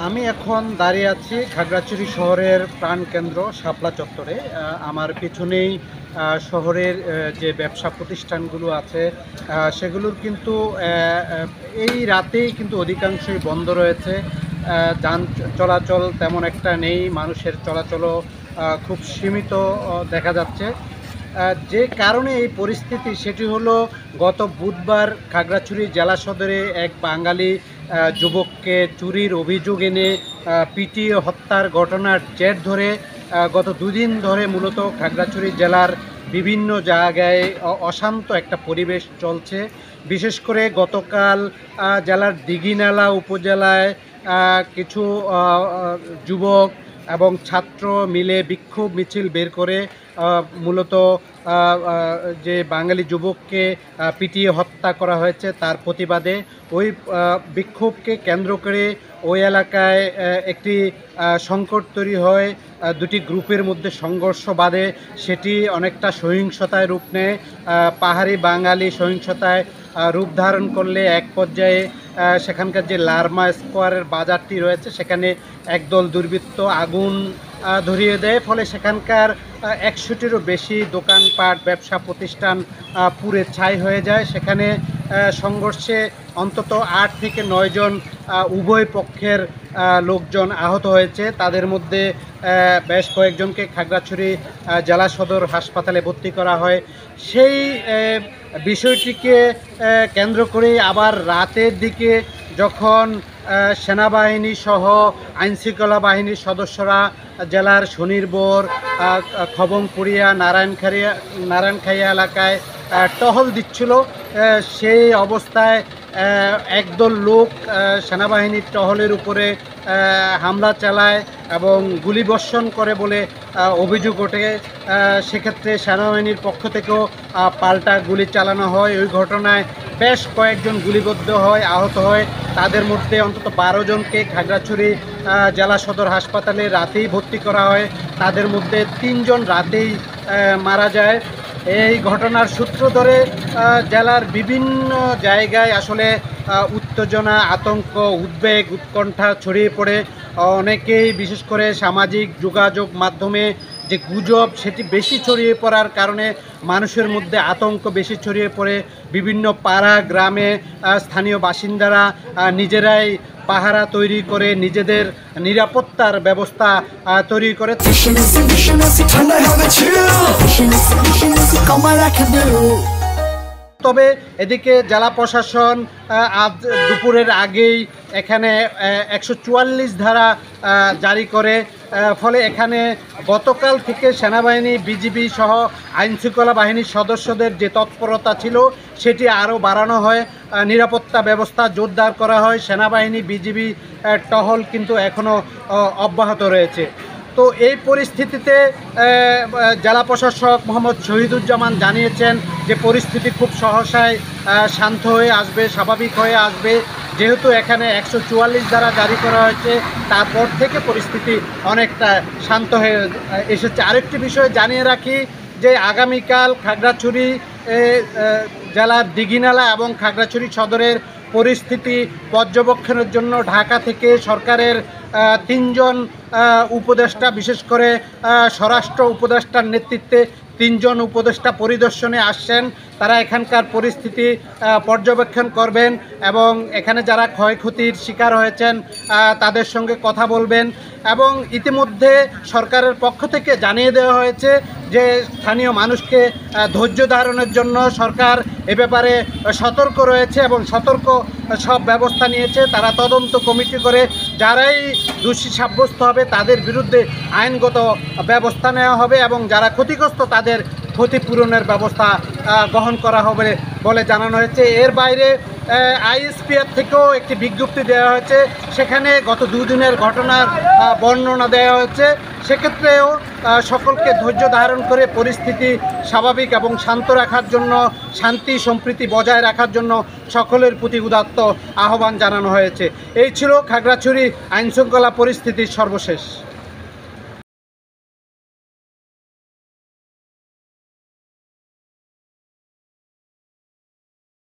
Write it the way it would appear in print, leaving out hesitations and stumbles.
আমি এখন দাঁড়িয়ে আছি খাগড়াছড়ি শহরের প্রাণকেন্দ্র শাপলা চত্বরে। আমার পিছনেই শহরের যে ব্যবসা প্রতিষ্ঠানগুলো আছে সেগুলোর কিন্তু এই রাতেই কিন্তু অধিকাংশই বন্ধ রয়েছে। যান চলাচল তেমন একটা নেই, মানুষের চলাচলও খুব সীমিত দেখা যাচ্ছে। যে কারণে এই পরিস্থিতি সেটি হলো গত বুধবার খাগড়াছড়ি জেলা সদরে এক বাঙালি যুবককে চুরির অভিযোগ এনে পিটিয়ে হত্যার ঘটনার জের ধরে গত দুদিন ধরে মূলত খাগড়াছড়ি জেলার বিভিন্ন জায়গায় অশান্ত একটা পরিবেশ চলছে। বিশেষ করে গতকাল জেলার দিঘিনালা উপজেলায় কিছু যুবক এবং ছাত্র মিলে বিক্ষোভ মিছিল বের করে মূলত যে বাঙালি যুবককে পিটিয়ে হত্যা করা হয়েছে তার প্রতিবাদে ওই বিক্ষোভকে কেন্দ্র করে ওই এলাকায় একটি সংকট তৈরি হয়। দুটি গ্রুপের মধ্যে সংঘর্ষ বাধে, সেটি অনেকটা সহিংসতায় রূপ নেয়। পাহাড়ি বাঙালি সহিংসতায় রূপ ধারণ করলে এক পর্যায়ে সেখানকার যে লারমা স্কোয়ারের বাজারটি রয়েছে সেখানে একদল দুর্বৃত্ত আগুন ধরিয়ে দেয়, ফলে সেখানকার 100টিরও বেশি দোকানপাট ব্যবসা প্রতিষ্ঠান পুড়ে ছাই হয়ে যায়। সেখানে সংঘর্ষে অন্তত 8 থেকে 9 জন উভয় পক্ষের লোকজন আহত হয়েছে। তাদের মধ্যে বেশ কয়েকজনকে খাগড়াছড়ি জেলা সদর হাসপাতালে ভর্তি করা হয়। সেই বিষয়টিকে কেন্দ্র করেই আবার রাতের দিকে যখন সেনাবাহিনী সহ আইনশৃঙ্খলা বাহিনীর সদস্যরা জেলার শনিরবর, খবংপুরিয়া, নারায়ণখাইয়া এলাকায় টহল দিচ্ছিল, সেই অবস্থায় একদল লোক সেনাবাহিনীর টহলের উপরে হামলা চালায় এবং গুলিবর্ষণ করে বলে অভিযোগ ওঠে। সেক্ষেত্রে সেনাবাহিনীর পক্ষ থেকেও পাল্টা গুলি চালানো হয়। ওই ঘটনায় বেশ কয়েকজন গুলিবিদ্ধ হয়, আহত হয়। তাদের মধ্যে অন্তত 12 জনকে খাগড়াছড়ি জেলা সদর হাসপাতালে রাতেই ভর্তি করা হয়। তাদের মধ্যে 3 জন রাতেই মারা যায়। এই ঘটনার সূত্র ধরে জেলার বিভিন্ন জায়গায় আসলে উত্তেজনা, আতঙ্ক, উদ্বেগ, উৎকণ্ঠা ছড়িয়ে পড়ে। অনেকেই বিশেষ করে সামাজিক যোগাযোগ মাধ্যমে যে গুজব সেটি বেশি ছড়িয়ে পড়ার কারণে মানুষের মধ্যে আতঙ্ক বেশি ছড়িয়ে পড়ে। বিভিন্ন পাড়া গ্রামে স্থানীয় বাসিন্দারা নিজেরাই পাহারা তৈরি করে নিজেদের নিরাপত্তার ব্যবস্থা তৈরি করে। তবে এদিকে জেলা প্রশাসন আজ দুপুরের আগেই এখানে 144 ধারা জারি করে, ফলে এখানে গতকাল থেকে সেনাবাহিনী, বিজিবি সহ আইনশৃঙ্খলা বাহিনীর সদস্যদের যে তৎপরতা ছিল সেটি আরও বাড়ানো হয়। নিরাপত্তা ব্যবস্থা জোরদার করা হয়। সেনাবাহিনী, বিজিবি টহল কিন্তু এখনও অব্যাহত রয়েছে। তো এই পরিস্থিতিতে জেলা প্রশাসক মোহাম্মদ শহীদুজ্জামান জানিয়েছেন যে পরিস্থিতি খুব সহসায় শান্ত হয়ে আসবে, স্বাভাবিক হয়ে আসবে। যেহেতু এখানে 144 ধারা জারি করা হয়েছে, তারপর থেকে পরিস্থিতি অনেকটা শান্ত হয়ে এসেছে। আরেকটি বিষয় জানিয়ে রাখি যে আগামীকাল খাগড়াছড়ি জেলার দিঘিনালা এবং খাগড়াছড়ি সদরের পরিস্থিতি পর্যবেক্ষণের জন্য ঢাকা থেকে সরকারের 3 জন উপদেষ্টা, বিশেষ করে স্বরাষ্ট্র উপদেষ্টার নেতৃত্বে 3 জন উপদেষ্টা পরিদর্শনে আসছেন। তারা এখানকার পরিস্থিতি পর্যবেক্ষণ করবেন এবং এখানে যারা ক্ষয়ক্ষতির শিকার হয়েছেন তাদের সঙ্গে কথা বলবেন। এবং ইতিমধ্যে সরকারের পক্ষ থেকে জানিয়ে দেওয়া হয়েছে যে স্থানীয় মানুষকে ধৈর্য ধারণের জন্য সরকার এ ব্যাপারে সতর্ক রয়েছে এবং সতর্ক সব ব্যবস্থা নিয়েছে। তারা তদন্ত কমিটি করে যারাই দোষী সাব্যস্ত হবে তাদের বিরুদ্ধে আইনগত ব্যবস্থা নেওয়া হবে এবং যারা ক্ষতিগ্রস্ত তাদের ক্ষতিপূরণের ব্যবস্থা গ্রহণ করা হবে বলে জানানো হয়েছে। এর বাইরে আইএসপিআর থেকেও একটি বিজ্ঞপ্তি দেওয়া হয়েছে, সেখানে গত 2 দিনের ঘটনার বর্ণনা দেওয়া হয়েছে। সেক্ষেত্রেও সকলকে ধৈর্য ধারণ করে পরিস্থিতি স্বাভাবিক এবং শান্ত রাখার জন্য, শান্তি সম্প্রীতি বজায় রাখার জন্য সকলের প্রতি উদাত্ত আহ্বান জানানো হয়েছে। এই ছিল খাগড়াছড়ি আইনশৃঙ্খলা পরিস্থিতির সর্বশেষ।